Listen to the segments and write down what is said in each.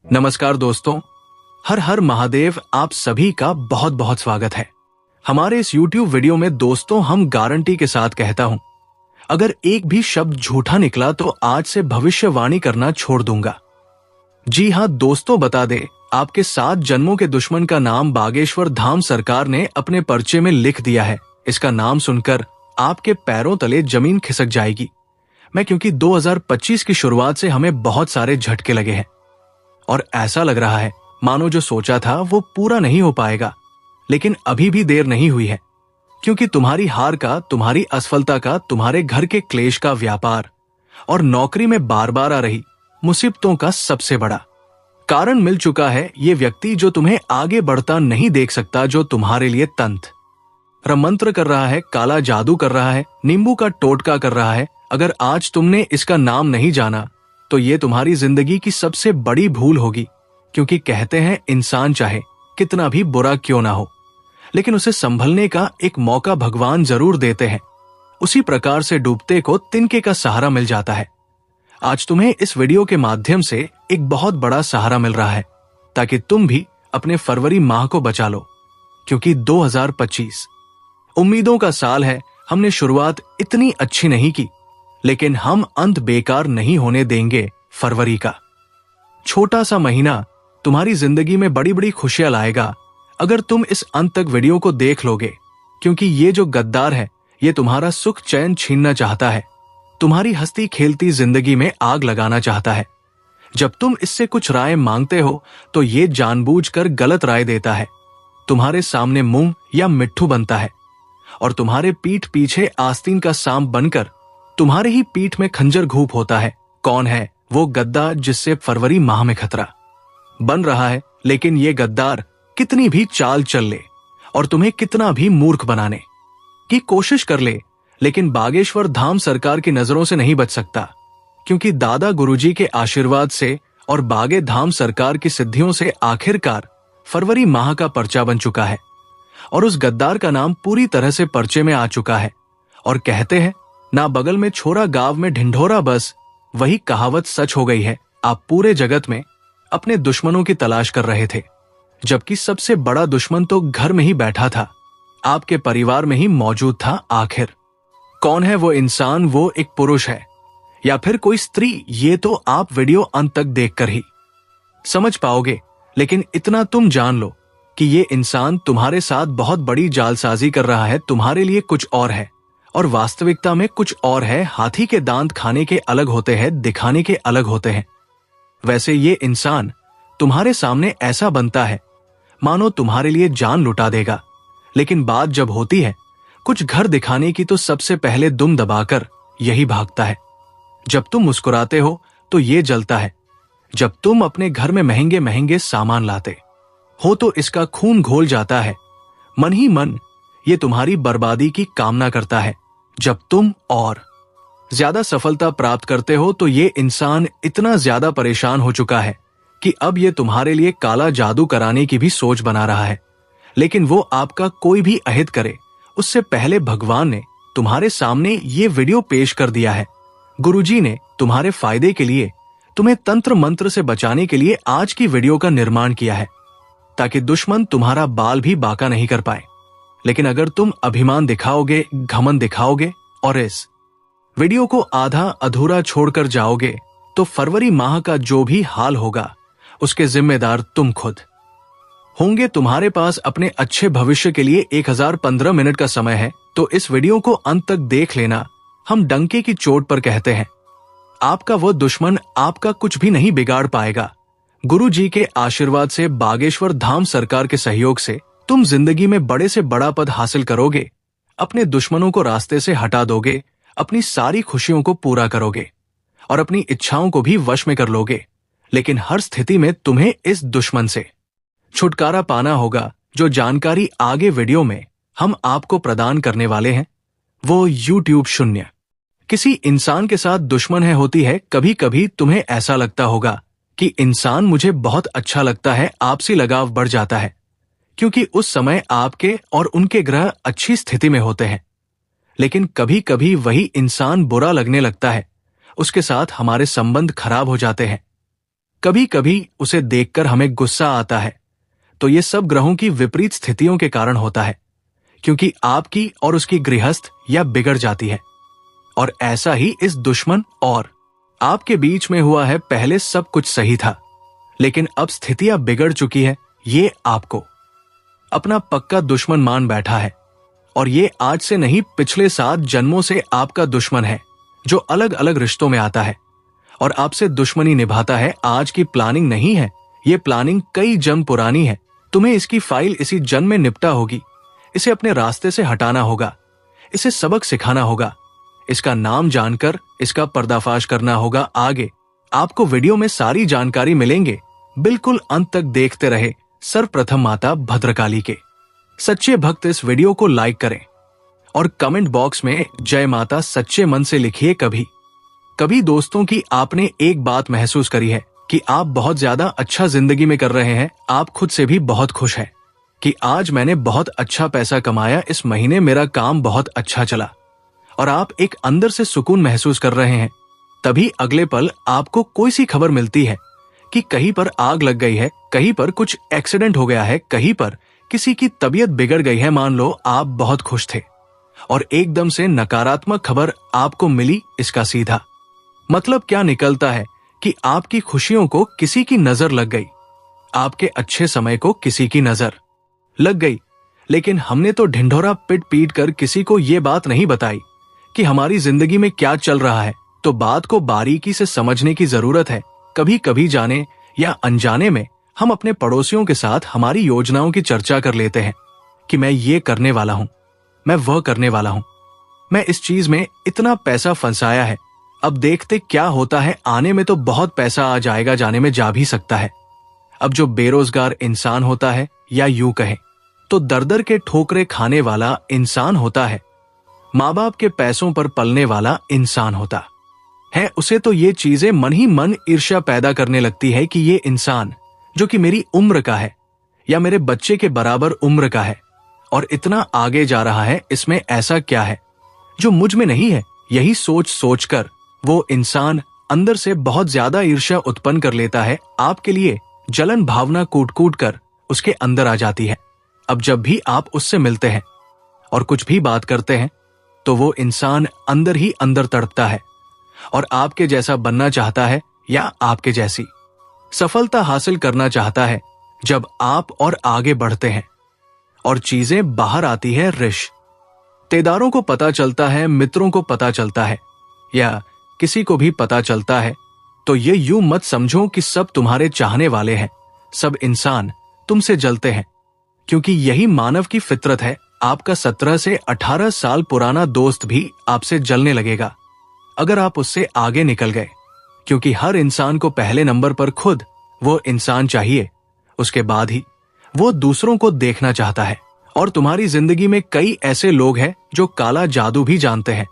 नमस्कार दोस्तों, हर हर महादेव। आप सभी का बहुत बहुत स्वागत है हमारे इस YouTube वीडियो में। दोस्तों, हम गारंटी के साथ कहता हूं, अगर एक भी शब्द झूठा निकला तो आज से भविष्यवाणी करना छोड़ दूंगा। जी हां दोस्तों, बता दे, आपके 7 जन्मों के दुश्मन का नाम बागेश्वर धाम सरकार ने अपने पर्चे में लिख दिया है। इसका नाम सुनकर आपके पैरों तले जमीन खिसक जाएगी। क्योंकि 2025 की शुरुआत से हमें बहुत सारे झटके लगे हैं और ऐसा लग रहा है मानो जो सोचा था वो पूरा नहीं हो पाएगा। लेकिन अभी भी देर नहीं हुई है, क्योंकि तुम्हारी हार का, तुम्हारी असफलता का, तुम्हारे घर के क्लेश का, व्यापार और नौकरी में बार बार आ रही मुसीबतों का सबसे बड़ा कारण मिल चुका है। ये व्यक्ति जो तुम्हें आगे बढ़ता नहीं देख सकता, जो तुम्हारे लिए तंत्र मंत्र कर रहा है, काला जादू कर रहा है, नींबू का टोटका कर रहा है। अगर आज तुमने इसका नाम नहीं जाना तो ये तुम्हारी जिंदगी की सबसे बड़ी भूल होगी। क्योंकि कहते हैं, इंसान चाहे कितना भी बुरा क्यों ना हो, लेकिन उसे संभलने का एक मौका भगवान जरूर देते हैं। उसी प्रकार से डूबते को तिनके का सहारा मिल जाता है। आज तुम्हें इस वीडियो के माध्यम से एक बहुत बड़ा सहारा मिल रहा है, ताकि तुम भी अपने फरवरी माह को बचा लो। क्योंकि 2025 उम्मीदों का साल है। हमने शुरुआत इतनी अच्छी नहीं की, लेकिन हम अंत बेकार नहीं होने देंगे। फरवरी का छोटा सा महीना तुम्हारी जिंदगी में बड़ी बड़ी खुशियां लाएगा, अगर तुम इस अंत तक वीडियो को देख लोगे। क्योंकि ये जो गद्दार है, ये तुम्हारा सुख चैन छीनना चाहता है, तुम्हारी हंसती खेलती जिंदगी में आग लगाना चाहता है। जब तुम इससे कुछ राय मांगते हो तो ये जानबूझकर गलत राय देता है, तुम्हारे सामने मुंह या मिट्ठू बनता है और तुम्हारे पीठ पीछे आस्तीन का सांप बनकर तुम्हारे ही पीठ में खंजर घूप होता है। कौन है वो गद्दार जिससे फरवरी माह में खतरा बन रहा है? लेकिन ये गद्दार कितनी भी चाल चल ले और तुम्हें कितना भी मूर्ख बनाने की कोशिश कर ले, लेकिन बागेश्वर धाम सरकार की नजरों से नहीं बच सकता। क्योंकि दादा गुरुजी के आशीर्वाद से और बागे धाम सरकार की सिद्धियों से आखिरकार फरवरी माह का पर्चा बन चुका है और उस गद्दार का नाम पूरी तरह से पर्चे में आ चुका है। और कहते हैं ना, बगल में छोरा गांव में ढिंढोरा, बस वही कहावत सच हो गई है। आप पूरे जगत में अपने दुश्मनों की तलाश कर रहे थे, जबकि सबसे बड़ा दुश्मन तो घर में ही बैठा था, आपके परिवार में ही मौजूद था। आखिर कौन है वो इंसान? वो एक पुरुष है या फिर कोई स्त्री? ये तो आप वीडियो अंत तक देखकर ही समझ पाओगे। लेकिन इतना तुम जान लो कि ये इंसान तुम्हारे साथ बहुत बड़ी जालसाजी कर रहा है। तुम्हारे लिए कुछ और है और वास्तविकता में कुछ और है। हाथी के दांत खाने के अलग होते हैं, दिखाने के अलग होते हैं। वैसे ये इंसान तुम्हारे सामने ऐसा बनता है मानो तुम्हारे लिए जान लुटा देगा, लेकिन बात जब होती है कुछ घर दिखाने की तो सबसे पहले दुम दबाकर यही भागता है। जब तुम मुस्कुराते हो तो ये जलता है, जब तुम अपने घर में महंगे महंगे सामान लाते हो तो इसका खून घोल जाता है। मन ही मन ये तुम्हारी बर्बादी की कामना करता है। जब तुम और ज्यादा सफलता प्राप्त करते हो तो ये इंसान इतना ज्यादा परेशान हो चुका है कि अब ये तुम्हारे लिए काला जादू कराने की भी सोच बना रहा है। लेकिन वो आपका कोई भी अहित करे उससे पहले भगवान ने तुम्हारे सामने ये वीडियो पेश कर दिया है। गुरुजी ने तुम्हारे फायदे के लिए, तुम्हें तंत्र मंत्र से बचाने के लिए आज की वीडियो का निर्माण किया है, ताकि दुश्मन तुम्हारा बाल भी बांका नहीं कर पाए। लेकिन अगर तुम अभिमान दिखाओगे, घमंड दिखाओगे और इस वीडियो को आधा अधूरा छोड़कर जाओगे तो फरवरी माह का जो भी हाल होगा उसके जिम्मेदार तुम खुद होंगे। तुम्हारे पास अपने अच्छे भविष्य के लिए 1015 मिनट का समय है, तो इस वीडियो को अंत तक देख लेना। हम डंके की चोट पर कहते हैं, आपका वो दुश्मन आपका कुछ भी नहीं बिगाड़ पाएगा। गुरु जी के आशीर्वाद से, बागेश्वर धाम सरकार के सहयोग से तुम जिंदगी में बड़े से बड़ा पद हासिल करोगे, अपने दुश्मनों को रास्ते से हटा दोगे, अपनी सारी खुशियों को पूरा करोगे और अपनी इच्छाओं को भी वश में कर लोगे। लेकिन हर स्थिति में तुम्हें इस दुश्मन से छुटकारा पाना होगा। जो जानकारी आगे वीडियो में हम आपको प्रदान करने वाले हैं, वो YouTube शून्य किसी इंसान के साथ दुश्मन है होती है। कभी कभी तुम्हें ऐसा लगता होगा कि इंसान मुझे बहुत अच्छा लगता है, आपसी लगाव बढ़ जाता है, क्योंकि उस समय आपके और उनके ग्रह अच्छी स्थिति में होते हैं। लेकिन कभी कभी वही इंसान बुरा लगने लगता है, उसके साथ हमारे संबंध खराब हो जाते हैं। कभी कभी उसे देखकर हमें गुस्सा आता है, तो ये सब ग्रहों की विपरीत स्थितियों के कारण होता है, क्योंकि आपकी और उसकी गृहस्थ या बिगड़ जाती है। और ऐसा ही इस दुश्मन और आपके बीच में हुआ है। पहले सब कुछ सही था, लेकिन अब स्थितियां बिगड़ चुकी है। ये आपको अपना पक्का दुश्मन मान बैठा है, और ये आज से नहीं, पिछले 7 जन्मों से आपका दुश्मन है, जो अलग अलग रिश्तों में आता है और आपसे दुश्मनी निभाता है। आज की प्लानिंग नहीं है, ये प्लानिंग कई जन्म पुरानी है। तुम्हें इसकी फाइल इसी जन्म में निपटा होगी। इसे अपने रास्ते से हटाना होगा, इसे सबक सिखाना होगा, इसका नाम जानकर इसका पर्दाफाश करना होगा। आगे आपको वीडियो में सारी जानकारी मिलेंगे, बिल्कुल अंत तक देखते रहे। सर्वप्रथम माता भद्रकाली के सच्चे भक्त इस वीडियो को लाइक करें और कमेंट बॉक्स में जय माता सच्चे मन से लिखिए। कभी कभी दोस्तों की आपने एक बात महसूस करी है कि आप बहुत ज्यादा अच्छा जिंदगी में कर रहे हैं, आप खुद से भी बहुत खुश हैं कि आज मैंने बहुत अच्छा पैसा कमाया, इस महीने मेरा काम बहुत अच्छा चला, और आप एक अंदर से सुकून महसूस कर रहे हैं। तभी अगले पल आपको कोई सी खबर मिलती है कि कहीं पर आग लग गई है, कहीं पर कुछ एक्सीडेंट हो गया है, कहीं पर किसी की तबीयत बिगड़ गई है। मान लो आप बहुत खुश थे और एकदम से नकारात्मक खबर आपको मिली। इसका सीधा मतलब क्या निकलता है कि आपकी खुशियों को किसी की नजर लग गई, आपके अच्छे समय को किसी की नजर लग गई। लेकिन हमने तो ढिंढोरा पिट पीट कर किसी को ये बात नहीं बताई कि हमारी जिंदगी में क्या चल रहा है। तो बात को बारीकी से समझने की जरूरत है। कभी कभी जाने या अनजाने में हम अपने पड़ोसियों के साथ हमारी योजनाओं की चर्चा कर लेते हैं कि मैं ये करने वाला हूं, मैं वह करने वाला हूं, मैं इस चीज में इतना पैसा फंसाया है, अब देखते क्या होता है, आने में तो बहुत पैसा आ जाएगा, जाने में जा भी सकता है। अब जो बेरोजगार इंसान होता है, या यूं कहें तो दर-दर के ठोकरे खाने वाला इंसान होता है, माँ बाप के पैसों पर पलने वाला इंसान होता है, उसे तो ये चीजें मन ही मन ईर्ष्या पैदा करने लगती है कि ये इंसान जो कि मेरी उम्र का है या मेरे बच्चे के बराबर उम्र का है और इतना आगे जा रहा है, इसमें ऐसा क्या है जो मुझ में नहीं है। यही सोच सोचकर वो इंसान अंदर से बहुत ज्यादा ईर्ष्या उत्पन्न कर लेता है। आपके लिए जलन भावना कूट कूट कर उसके अंदर आ जाती है। अब जब भी आप उससे मिलते हैं और कुछ भी बात करते हैं, तो वो इंसान अंदर ही अंदर तड़पता है और आपके जैसा बनना चाहता है या आपके जैसी सफलता हासिल करना चाहता है। जब आप और आगे बढ़ते हैं और चीजें बाहर आती है, रिश्तेदारों को पता चलता है, मित्रों को पता चलता है, या किसी को भी पता चलता है, तो ये यूं मत समझो कि सब तुम्हारे चाहने वाले हैं। सब इंसान तुमसे जलते हैं, क्योंकि यही मानव की फितरत है। आपका 17 से 18 साल पुराना दोस्त भी आपसे जलने लगेगा अगर आप उससे आगे निकल गए, क्योंकि हर इंसान को पहले नंबर पर खुद वो इंसान चाहिए, उसके बाद ही वो दूसरों को देखना चाहता है। और तुम्हारी जिंदगी में कई ऐसे लोग हैं जो काला जादू भी जानते हैं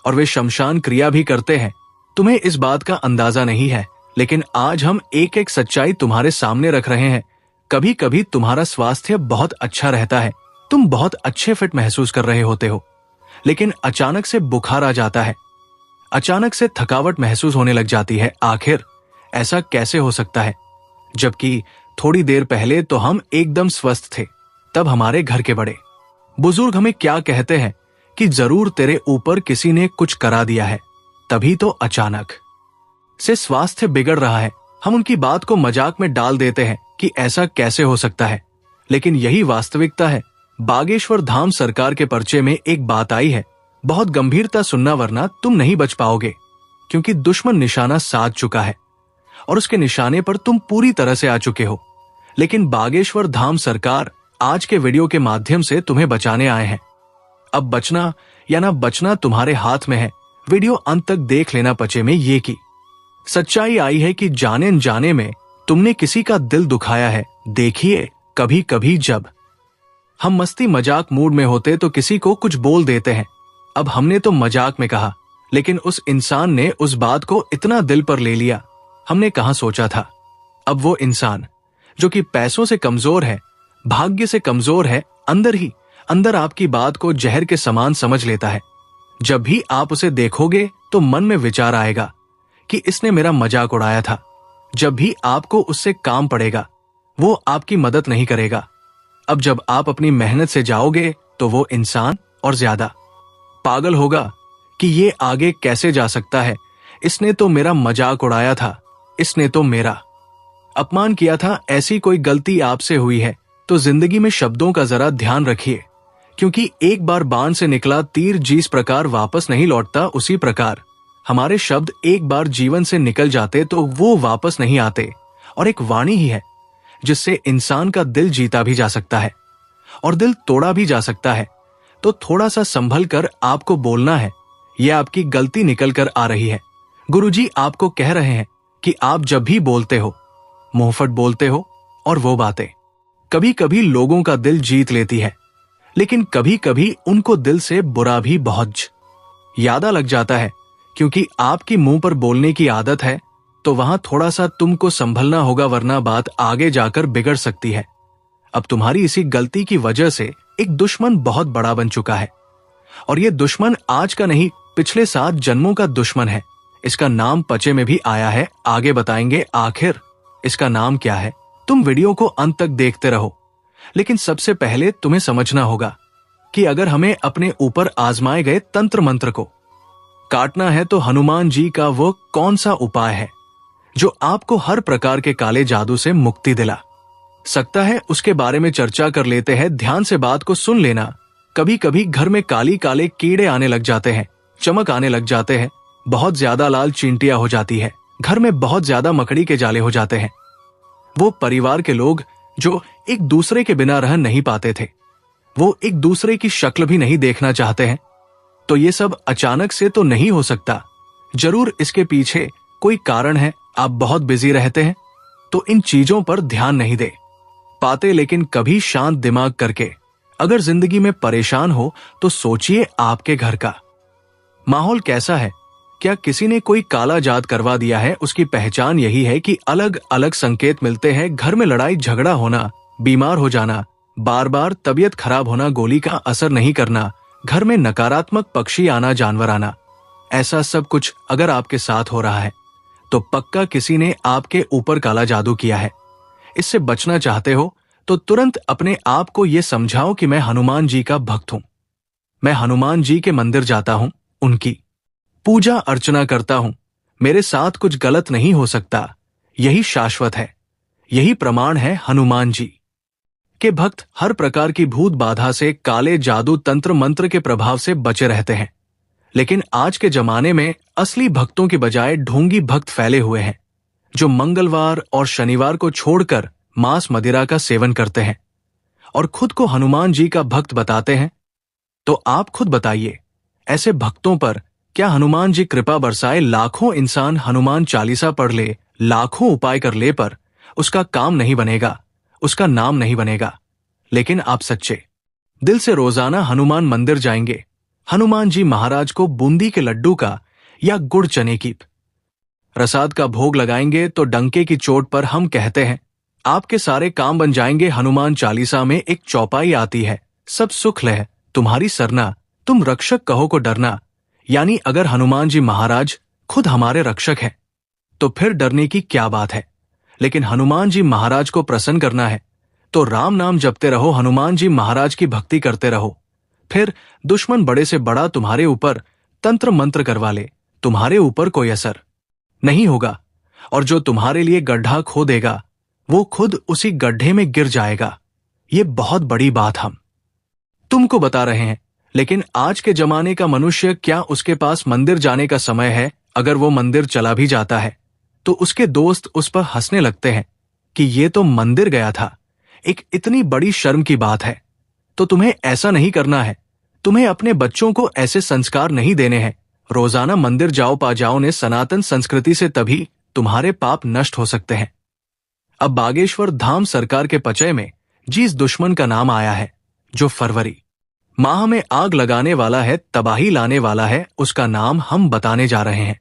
और वे शमशान क्रिया भी करते हैं। तुम्हें इस बात का अंदाजा नहीं है, लेकिन आज हम एक एक सच्चाई तुम्हारे सामने रख रहे हैं। कभी कभी तुम्हारा स्वास्थ्य बहुत अच्छा रहता है, तुम बहुत अच्छे फिट महसूस कर रहे होते हो, लेकिन अचानक से बुखार आ जाता है, अचानक से थकावट महसूस होने लग जाती है। आखिर ऐसा कैसे हो सकता है, जबकि थोड़ी देर पहले तो हम एकदम स्वस्थ थे। तब हमारे घर के बड़े बुजुर्ग हमें क्या कहते हैं कि जरूर तेरे ऊपर किसी ने कुछ करा दिया है, तभी तो अचानक से स्वास्थ्य बिगड़ रहा है। हम उनकी बात को मजाक में डाल देते हैं कि ऐसा कैसे हो सकता है, लेकिन यही वास्तविकता है। बागेश्वर धाम सरकार के पर्चे में एक बात आई है, बहुत गंभीरता सुनना वरना तुम नहीं बच पाओगे, क्योंकि दुश्मन निशाना साध चुका है और उसके निशाने पर तुम पूरी तरह से आ चुके हो। लेकिन बागेश्वर धाम सरकार आज के वीडियो के माध्यम से तुम्हें बचाने आए हैं। अब बचना या ना बचना तुम्हारे हाथ में है। वीडियो अंत तक देख लेना। पचे में ये की सच्चाई आई है कि जाने अनजाने में तुमने किसी का दिल दुखाया है। देखिए, कभी कभी जब हम मस्ती मजाक मूड में होते तो किसी को कुछ बोल देते हैं। अब हमने तो मजाक में कहा, लेकिन उस इंसान ने उस बात को इतना दिल पर ले लिया, हमने कहां सोचा था। अब वो इंसान जो कि पैसों से कमजोर है, भाग्य से कमजोर है, अंदर ही अंदर आपकी बात को जहर के समान समझ लेता है। जब भी आप उसे देखोगे तो मन में विचार आएगा कि इसने मेरा मजाक उड़ाया था। जब भी आपको उससे काम पड़ेगा वो आपकी मदद नहीं करेगा। अब जब आप अपनी मेहनत से जाओगे तो वो इंसान और ज्यादा पागल होगा कि ये आगे कैसे जा सकता है, इसने तो मेरा मजाक उड़ाया था, इसने तो मेरा अपमान किया था। ऐसी कोई गलती आपसे हुई है तो जिंदगी में शब्दों का जरा ध्यान रखिए, क्योंकि एक बार बाण से निकला तीर जिस प्रकार वापस नहीं लौटता, उसी प्रकार हमारे शब्द एक बार जीवन से निकल जाते तो वो वापस नहीं आते। और एक वाणी ही है जिससे इंसान का दिल जीता भी जा सकता है और दिल तोड़ा भी जा सकता है। तो थोड़ा सा संभल कर आपको बोलना है। यह आपकी गलती निकल कर आ रही है। गुरुजी आपको कह रहे हैं कि आप जब भी बोलते हो, मुंहफट बोलते हो, और वो बातें कभी कभी लोगों का दिल जीत लेती है, लेकिन कभी कभी उनको दिल से बुरा भी बहुत ज्यादा लग जाता है। क्योंकि आपकी मुंह पर बोलने की आदत है तो वहां थोड़ा सा तुमको संभलना होगा, वरना बात आगे जाकर बिगड़ सकती है। अब तुम्हारी इसी गलती की वजह से एक दुश्मन बहुत बड़ा बन चुका है, और ये दुश्मन आज का नहीं, पिछले 7 जन्मों का दुश्मन है। इसका नाम पचे में भी आया है, आगे बताएंगे आखिर इसका नाम क्या है। तुम वीडियो को अंत तक देखते रहो, लेकिन सबसे पहले तुम्हें समझना होगा कि अगर हमें अपने ऊपर आजमाए गए तंत्र मंत्र को काटना है तो हनुमान जी का वो कौन सा उपाय है जो आपको हर प्रकार के काले जादू से मुक्ति दिला सकता है, उसके बारे में चर्चा कर लेते हैं। ध्यान से बात को सुन लेना। कभी कभी घर में काली काले कीड़े आने लग जाते हैं, चमक आने लग जाते हैं, बहुत ज्यादा लाल चींटियां हो जाती है, घर में बहुत ज्यादा मकड़ी के जाले हो जाते हैं। वो परिवार के लोग जो एक दूसरे के बिना रह नहीं पाते थे, वो एक दूसरे की शक्ल भी नहीं देखना चाहते हैं। तो ये सब अचानक से तो नहीं हो सकता, जरूर इसके पीछे कोई कारण है। आप बहुत बिजी रहते हैं तो इन चीजों पर ध्यान नहीं दे पाते, लेकिन कभी शांत दिमाग करके अगर जिंदगी में परेशान हो तो सोचिए आपके घर का माहौल कैसा है। क्या किसी ने कोई काला जादू करवा दिया है? उसकी पहचान यही है कि अलग अलग संकेत मिलते हैं। घर में लड़ाई झगड़ा होना, बीमार हो जाना, बार बार तबीयत खराब होना, गोली का असर नहीं करना, घर में नकारात्मक पक्षी आना, जानवर आना, ऐसा सब कुछ अगर आपके साथ हो रहा है तो पक्का किसी ने आपके ऊपर काला जादू किया है। इससे बचना चाहते हो तो तुरंत अपने आप को यह समझाओ कि मैं हनुमान जी का भक्त हूं, मैं हनुमान जी के मंदिर जाता हूं, उनकी पूजा अर्चना करता हूं, मेरे साथ कुछ गलत नहीं हो सकता। यही शाश्वत है, यही प्रमाण है। हनुमान जी के भक्त हर प्रकार की भूत बाधा से, काले जादू तंत्र मंत्र के प्रभाव से बचे रहते हैं। लेकिन आज के जमाने में असली भक्तों के बजाय ढोंगी भक्त फैले हुए हैं, जो मंगलवार और शनिवार को छोड़कर मांस मदिरा का सेवन करते हैं और खुद को हनुमान जी का भक्त बताते हैं। तो आप खुद बताइए, ऐसे भक्तों पर क्या हनुमान जी कृपा बरसाए? लाखों इंसान हनुमान चालीसा पढ़ ले, लाखों उपाय कर ले, पर उसका काम नहीं बनेगा, उसका नाम नहीं बनेगा। लेकिन आप सच्चे दिल से रोजाना हनुमान मंदिर जाएंगे, हनुमान जी महाराज को बूंदी के लड्डू का या गुड़ चने की प्रसाद का भोग लगाएंगे तो डंके की चोट पर हम कहते हैं आपके सारे काम बन जाएंगे। हनुमान चालीसा में एक चौपाई आती है, सब सुख लह तुम्हारी सरना, तुम रक्षक कहो को डरना। यानी अगर हनुमान जी महाराज खुद हमारे रक्षक हैं तो फिर डरने की क्या बात है। लेकिन हनुमान जी महाराज को प्रसन्न करना है तो राम नाम जपते रहो, हनुमान जी महाराज की भक्ति करते रहो। फिर दुश्मन बड़े से बड़ा तुम्हारे ऊपर तंत्र मंत्र करवा ले, तुम्हारे ऊपर कोई असर नहीं होगा, और जो तुम्हारे लिए गड्ढा खो देगा वो खुद उसी गड्ढे में गिर जाएगा। ये बहुत बड़ी बात हम तुमको बता रहे हैं। लेकिन आज के जमाने का मनुष्य, क्या उसके पास मंदिर जाने का समय है? अगर वो मंदिर चला भी जाता है तो उसके दोस्त उस पर हंसने लगते हैं कि ये तो मंदिर गया था, एक इतनी बड़ी शर्म की बात है। तो तुम्हें ऐसा नहीं करना है, तुम्हें अपने बच्चों को ऐसे संस्कार नहीं देने हैं। रोजाना मंदिर जाओ पा जाओ ने सनातन संस्कृति से तभी तुम्हारे पाप नष्ट हो सकते हैं। अब बागेश्वर धाम सरकार के पचय में जिस दुश्मन का नाम आया है, जो फरवरी माह में आग लगाने वाला है, तबाही लाने वाला है, उसका नाम हम बताने जा रहे हैं।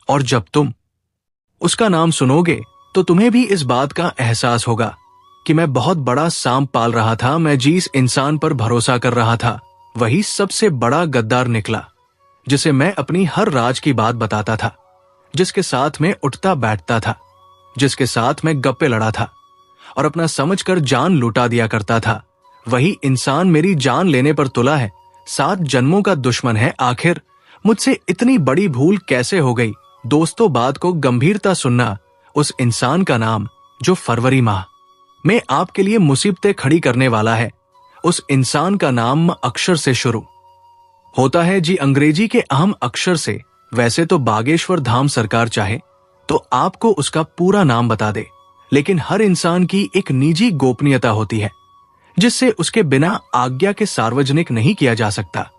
और जब तुम उसका नाम सुनोगे तो तुम्हें भी इस बात का एहसास होगा कि मैं बहुत बड़ा सांप पाल रहा था, मैं जिस इंसान पर भरोसा कर रहा था वही सबसे बड़ा गद्दार निकला, जिसे मैं अपनी हर राज की बात बताता था, जिसके साथ में उठता बैठता था, जिसके साथ मैं गप्पे लड़ा था और अपना समझकर जान लुटा दिया करता था, वही इंसान मेरी जान लेने पर तुला है, 7 जन्मों का दुश्मन है। आखिर मुझसे इतनी बड़ी भूल कैसे हो गई? दोस्तों, बात को गंभीरता सुनना। उस इंसान का नाम जो फरवरी माह में आपके लिए मुसीबतें खड़ी करने वाला है, उस इंसान का नाम अक्षर से शुरू होता है। जी, अंग्रेजी के अहम अक्षर से। वैसे तो बागेश्वर धाम सरकार चाहे तो आपको उसका पूरा नाम बता दे, लेकिन हर इंसान की एक निजी गोपनीयता होती है जिससे उसके बिना आज्ञा के सार्वजनिक नहीं किया जा सकता।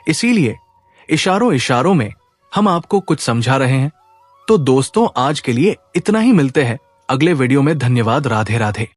इसीलिए इशारों इशारों में हम आपको कुछ समझा रहे हैं। तो दोस्तों, आज के लिए इतना ही। मिलते हैं अगले वीडियो में। धन्यवाद। राधे राधे।